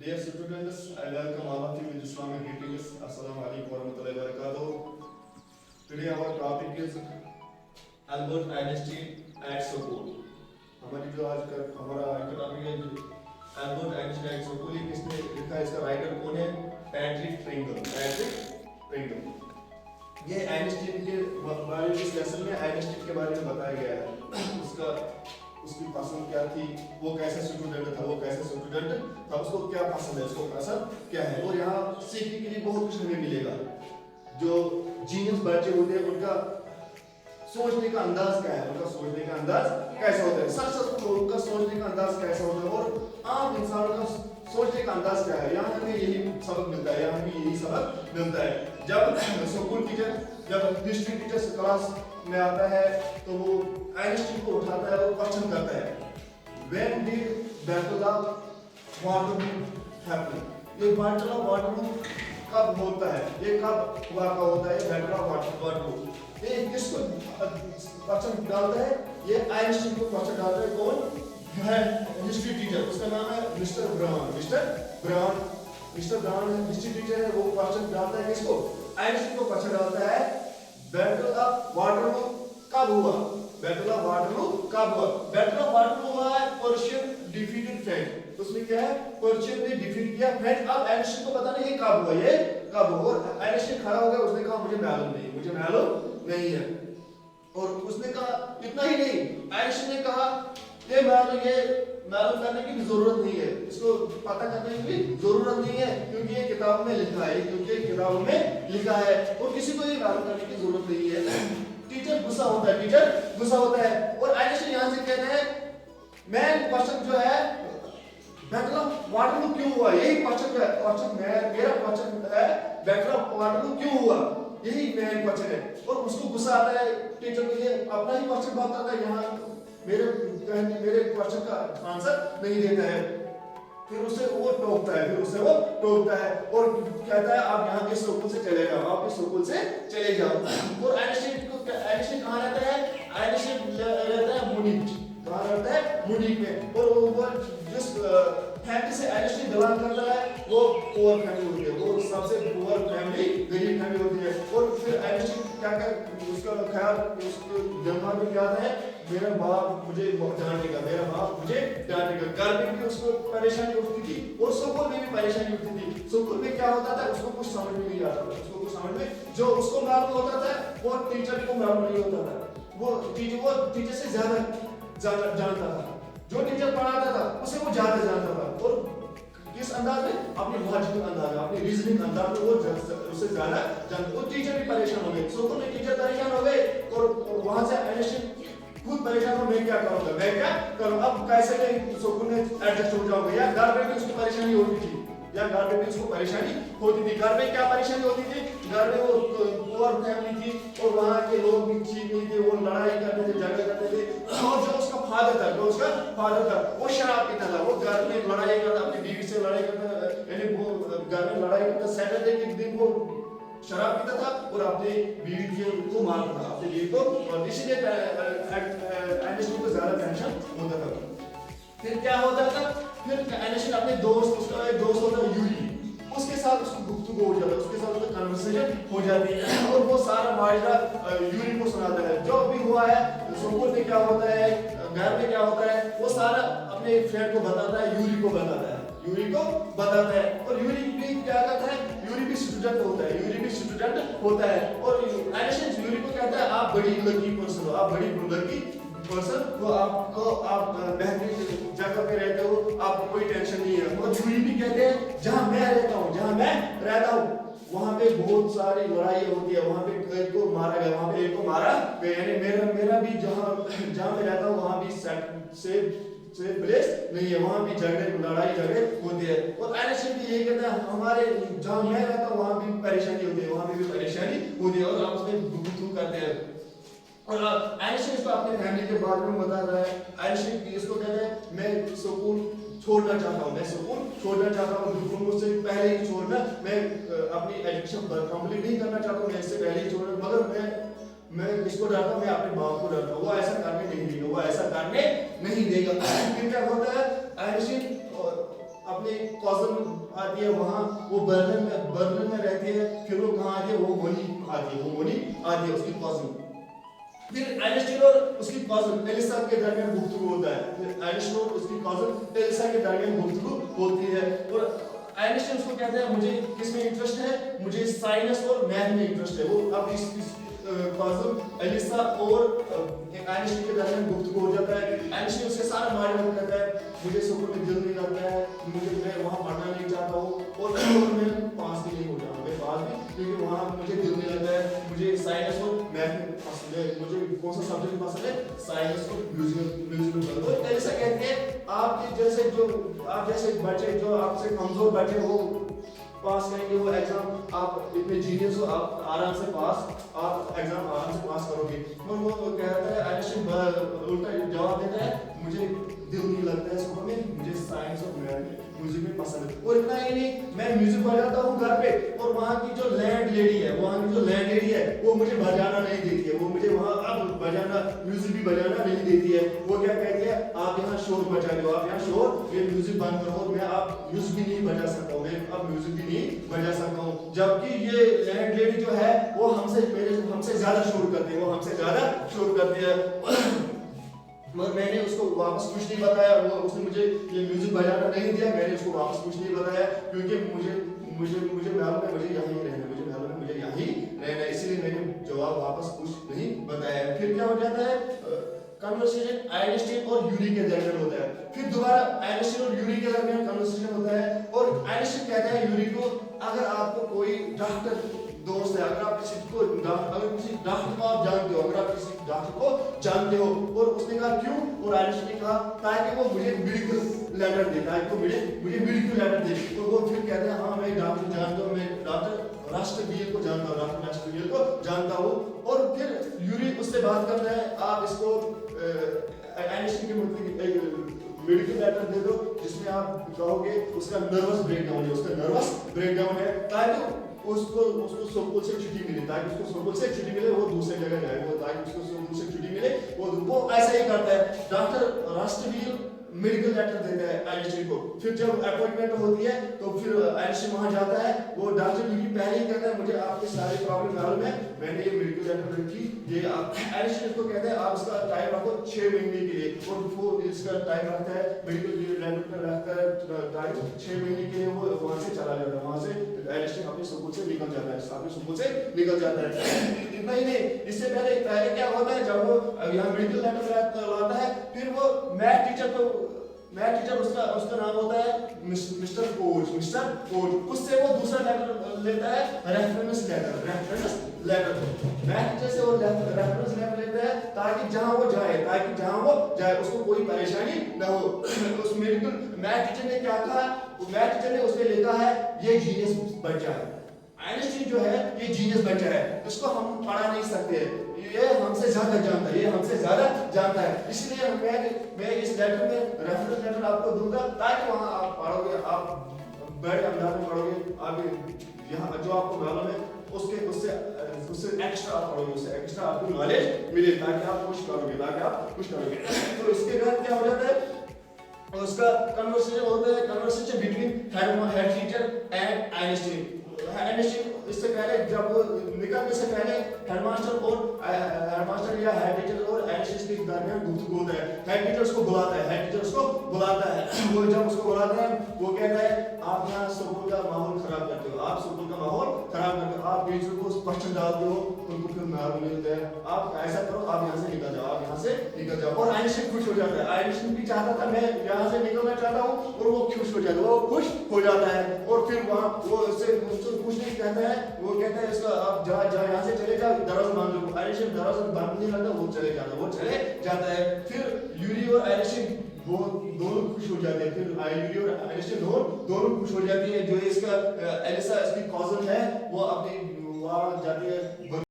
Dear students, I welcome all of you with Islamic greetings. Assalamu alaikum warahmatullahi wabarakatuh. Today our topic is Albert Einstein at school. हमारी जो आज का हमारा topic है Albert Einstein at school. ये किसने लिखा है, इसका राइटर कौन है? Patrick Pringle. ये आइंस्टाइन के बारे में इस लेसन में आइंस्टाइन के बारे में बताया गया है. उसकी पसंद क्या थी, वो कैसे स्टूडेंट था, उसको क्या पसंद है, उसको पसंद क्या है. और यहाँ सीखने के लिए बहुत कुछ हमें मिलेगा. जो जीनियस बच्चे होते हैं उनका सोचने का अंदाज क्या है, उनका सोचने का अंदाज कैसा होता है, सक्सेसफुल लोगों का सोचने का अंदाज कैसा होता है और आम इंसानों का सोचने का अंदाज क्या है. यहाँ हमें यही सबक मिलता है, यहाँ हमें यही सबक मिलता है. जब स्कूल टीचर, जब हिस्ट्री टीचर क्लास में आता है तो वो आइंस्टाइन को उठाता है और क्वेश्चन करता है, When did Battle of Waterloo happen? ये Battle of Waterloo कब होता है, ये कब हुआ होता है Battle of Waterloo. ये किसको क्वेश्चन डालता है? ये आइंस्टाइन को क्वेश्चन डालता है. कौन है? हिस्ट्री टीचर, उसका नाम है मिस्टर ब्राउन हिस्ट्री टीचर है. वो क्वेश्चन डालता है किसको? आइंस्टाइन को क्वेश्चन डालता है बैटल ऑफ वाटरलू कब हुआ. बैटल ऑफ वाटरलू हुआ है पर्शियन डिफीटेड फ्रेंच. उसमें क्या है? पर्शियन ने डिफीट किया फ्रेंच. अब आइंस्टाइन को पता नहीं ये कब हुआ. और आइंस्टाइन खड़ा हो गया, उसने कहा मुझे मालूम नहीं है. और उसने कहा इतना ही नहीं, आइंस्टाइन ने कहा ये मालूम करने की भी जरूरत नहीं है, इसको पता करने की भी जरूरत नहीं है, क्योंकि ये किताब में लिखा है, और किसी को ये मालूम करने की जरूरत नहीं है. टीचर गुस्सा होता है और आइंस्टाइन यहाँ से कहते हैं मेन क्वेश्चन जो है बैटल ऑफ वाटरलू क्यों हुआ. यही मेरा क्वेश्चन है बैटल ऑफ वाटरलू क्यों हुआ, यही मेन क्वेश्चन है. और उसको गुस्सा आता है टीचर को, ये अपना ही क्वेश्चन बताता है, यहाँ मेरे क्वेश्चन का आंसर नहीं देता है. फिर उसे वो टोकता है और कहता है आप यहाँ के स्कूल से चले जाओ. और आइंस्टाइन कहाँ रहता है? आइंस्टाइन रहता है मुनिक में. और वो जिस फैमिली से आइंस्टाइन बिलोंग करता है वो पुअर फैमिली होती है, वो सबसे पुअर फैमिली, गरीब फैमिली होती है. और फिर आइंस्टाइन क्या कर, उसका ख्याल उसके दिमाग में क्या आता है, मेरा बाप मुझे डांटेगा. घर में भी उसको परेशानी उठती थी और स्कूल में भी परेशानी उठती थी. स्कूल में क्या होता था उसको कुछ समझ में नहीं आता था. जो उसको मालूम होता था वो टीचर को मालूम नहीं होता था. वो टीचर से ज्यादा जानता था. जो टीचर पढ़ाता था उसे वो ज्यादा जानता था. और किस अंदाज में? अपने लॉजिकल अंदाज में, अपने रीजनिंग अंदाज में वो उससे ज्यादा जानता. वो टीचर भी परेशान हो गए, स्कूल में टीचर परेशान हो गए और वहां से आइंस्टाइन खुद परेशान हो, मैं क्या करूं. अब कैसे मैं स्कूल में एडजस्ट हो जाऊंगा. या घर में भी उसको परेशानी होती थी. घर में क्या परेशानी होती थी? घर में वो पुअर फैमिली थी और वहाँ के लोग भी ठीक नहीं थे, वो लड़ाई करते थे, झगड़े करते थे. और जो उसका फादर था वो शराब पीता था. वो घर में लड़ाई करता, अपनी बीवी से लड़ाई करता, यानी वो घर में लड़ाई करता. सैटरडे के दिन वो शराब पीता था और अपनी बीवी को मारता था, अपनी बीवी को. और इसीलिए आइंस्टाइन को ज्यादा टेंशन होता था. फिर क्या होता था? फिर आइंस्टाइन अपने उसका एक दोस्त होता है यूरी, उसके साथ उसको गुफ्तगू हो जाता है, उसके साथ उसका कन्वर्सेशन हो जाती है और वो सारा माजरा यूरी को सुनाता है. जो भी हुआ है स्कूल में क्या होता है, घर में क्या होता है, वो सारा अपने फ्रेंड को बताता है, यूरी को बताता है. और यूरी भी क्या करता है? यूरी भी स्टूडेंट होता है. और आइंस्टाइन यूरी को कहता है आप बड़ी लकी पर्सन हो, आप बेहतरीन जगह पे रहते हो, आपको कोई टेंशन नहीं है. और यूरी भी कहते हैं जहाँ मैं रहता हूँ वहाँ पे बहुत सारी लड़ाई होती है, वहाँ पे एक को मारा गया, यानी मेरा भी जहाँ मैं रहता हूँ वहाँ भी से प्लेस नहीं है, वहाँ भी लड़ाई झगड़े होते हैं. और आइंस्टाइन भी यही कहता है हमारे जहाँ मैं रहता हूँ वहाँ भी परेशानी होती है, और आप उसमें गुफ्तगू करते हैं. और आइंस्टाइन इसको अपने फैमिली के बारे में बता रहा है. आइंस्टाइन इसको कहता है मैं स्कूल छोड़ना चाहता हूँ, बिल्कुल मुझसे पहले ही छोड़ना, मैं अपनी एजुकेशन कंप्लीट नहीं करना चाहता हूँ, मैं इससे पहले ही छोड़ना. मगर मैं किसको डरता हूँ? मैं अपने बाप को डरता हूँ. वो ऐसा करने नहीं देगा. फिर क्या होता है? आइंस्टाइन अपने कॉजन आती है वहाँ, वो बर्लिन में रहती है, फिर वो कहाँ आती है, वो मोनी आती है उसकी कॉजन। फिर आइंस्टीन और उसकी कॉजन एलिसा के दरमियान गुफ्तगू होता है, फिर आइंस्टीन और उसकी कॉजन एलिसा के दरमियान गुफ्तगू होती है, और आइंस्टीन उसको कहते हैं मुझे किस में इंटरेस्ट है, मुझे साइंस और मैथ में इंटरेस्ट है। वो अब इस कॉजन एलिसा और आइंस्टीन के दरमियान गुफ्तगू हो जाता है। आइंस्टीन उसके सारा मारे में कहता है मुझे स्कूल में दिल नहीं लगता है, मैं वहाँ पढ़ना नहीं चाहता हूँ, और मैं पास भी नहीं हो जाऊँगा, मैं पास भी, क्योंकि वहाँ मुझे दिल नहीं लगता है, मुझे साइंस और मैथ में पसंद है, मुझे कौन सा सब्जेक्ट पसंद है, साइंस और म्यूजिक। तो ऐसा कहते हैं आप जैसे बच्चे जो आपसे कमजोर बच्चे हो पास करेंगे वो एग्जाम, आप इतने जीनियस हो, आप आराम से आप एग्जाम आराम से पास करोगे। और वो कहता है आइंस्टीन उल्टा जवाब देता है मुझे दिल नहीं लगता है स्कूल में, मुझे साइंस और म्यूजिक में पसंद है। और इतना ही नहीं, मैं म्यूजिक बजाता हूँ घर पे, और वहाँ की जो लैंड लेडी है वो मुझे बजाना नहीं देती है, वो मुझे वहाँ अब बजाना म्यूजिक भी बजाना नहीं देती है। वो क्या कहती है, आप यहाँ शोर बजा रहे हो, आप यहाँ शोर, ये म्यूजिक बंद करो, मैं आप म्यूजिक भी नहीं बजा सकता हूँ, मैं अब म्यूजिक भी नहीं बजा सकता हूँ। जबकि ये लैंड लेडी जो है वो हमसे ज्यादा शोर करती है। मगर मैंने उसको वापस कुछ नहीं बताया, वो उसने मुझे ये म्यूजिक बजाना नहीं दिया, मैंने उसको वापस कुछ नहीं बताया, क्योंकि मुझे मालूम है मुझे यहीं रहना, इसलिए मैंने जवाब वापस कुछ नहीं बताया। फिर क्या हो जाता है, कन्वर्सेशन आइंस्टीन और यूरी के दरमियान होता है। फिर दोबारा आइंस्टीन और यूरी के दरमियान कन्वर्सेशन होता है, और आइंस्टीन कहता है यूरी को, अगर आपको कोई डॉक्टर दोस्त है, अगर किसी डॉक्टर को आप जानते हो, अगर आप किसी डॉक्टर को जानते हो, और उसने कहा क्यों, और आइंस्टीन ने कहा ताकि वो मुझे मेडिकल लेटर दे, मुझे मेडिकल लेटर दे। तो वो फिर कहते हैं हाँ मैं डॉक्टर जानता हूँ, मैं डॉक्टर राष्ट्रवीर को जानता हूँ। और फिर यूरी उससे बात करता है, आप इसको आइंस्टीन के मुताबिक मेडिकल लेटर दे दो जिसमें आप कहोगे उसका नर्वस ब्रेकडाउन है, ताकि उसको स्कूल से छुट्टी मिले, वो दूसरी जगह जाए, ताकि उसको स्कूल से छुट्टी मिले, वो ऐसा ही करता है। डॉक्टर राष्ट्रवीर मेडिकल लेटर देता है आइंस्टीन को। फिर जब अपॉइंटमेंट होती है तो फिर आइंस्टीन वहां जाता है, वो डॉक्टर यूरी पहले ही कहता है मुझे आपके सारे प्रॉब्लम मालूम है, मैंने ये मेडिकल लेटर लिखी, ये आप आइंस्टीन को कहते हैं आप इसका टाइम रखो 6 महीने के लिए, और वो इसका टाइम रखता है, मेडिकल लेटर रखता है टाइम 6 महीने के लिए, वो वहां से चला जाता है, वहां से आइंस्टीन अपने स्कूल से निकल जाता है। इतना ही नहीं, इससे पहले क्या होता है, जब वो यहाँ मेडिकल लेटर लाता है, फिर वो मैथ टीचर उसका नाम होता है मिस्टर कोच, उससे वो दूसरा लेटर लेता है, रेफरेंस लेटर। मैथ टीचर से वो रेफरेंस लेटर लेता है ताकि जहां वो जाए उसको कोई परेशानी ना हो। उस मेडिकल मैथ टीचर ने क्या कहा, मैथ टीचर ने उसमें लिखा है ये जीनियस बच्चा है, आइंस्टीन जो है ये जीनियस बच्चा है, इसको हम पढ़ा नहीं सकते, ये हमसे ज्यादा जानता है, इसलिए मैं इस लेटर में रेफरेंस लेटर आपको दूंगा, ताकि वहां आप पढ़ोगे, आप बड़े अंदाज में पढ़ोगे, आप यहाँ जो आपको मालूम है उससे एक्स्ट्रा आप पढ़ोगे, उससे एक्स्ट्रा आपको नॉलेज मिले, ताकि आप कुछ करोगे। तो इसके बाद क्या हो जाता है, उसका कन्वर्सेशन होता है, conversation between head teacher and Einstein. इससे पहले, जब निकलने से पहले हेडमास्टर या हेड टीचर और आइंस्टीन के दरमियान गुफ्तगू होता है। हेड टीचर उसको बुलाता है, वो जब उसको बुलाता है वो कहता है आप यहाँ स्कूल का माहौल खराब करते हो, आप टीचर को क्वेश्चन डालते हो, उनको फिर मालूम नहीं होता है, आप ऐसा करो, आप यहाँ से निकल जाओ। और आइंस्टीन खुश हो जाता है, आइंस्टीन भी चाहता था मैं यहाँ से निकलना चाहता हूँ, और वो खुश हो जाता है। और फिर वहाँ वो उससे कुछ नहीं कहता है, वो कहता है इसका आप जा यहाँ से चले जाओ, दरवाजा बंद करो। आइंस्टीन दरवाजा बंद नहीं करता, वो चले जाता है। फिर यूरी और आइंस्टीन वो दोनों खुश हो जाते हैं, फिर यूरी और आइंस्टीन दोनों खुश हो जाती है। जो इसका एलिसा इसकी कॉजन है, वो अपनी वहाँ जाती है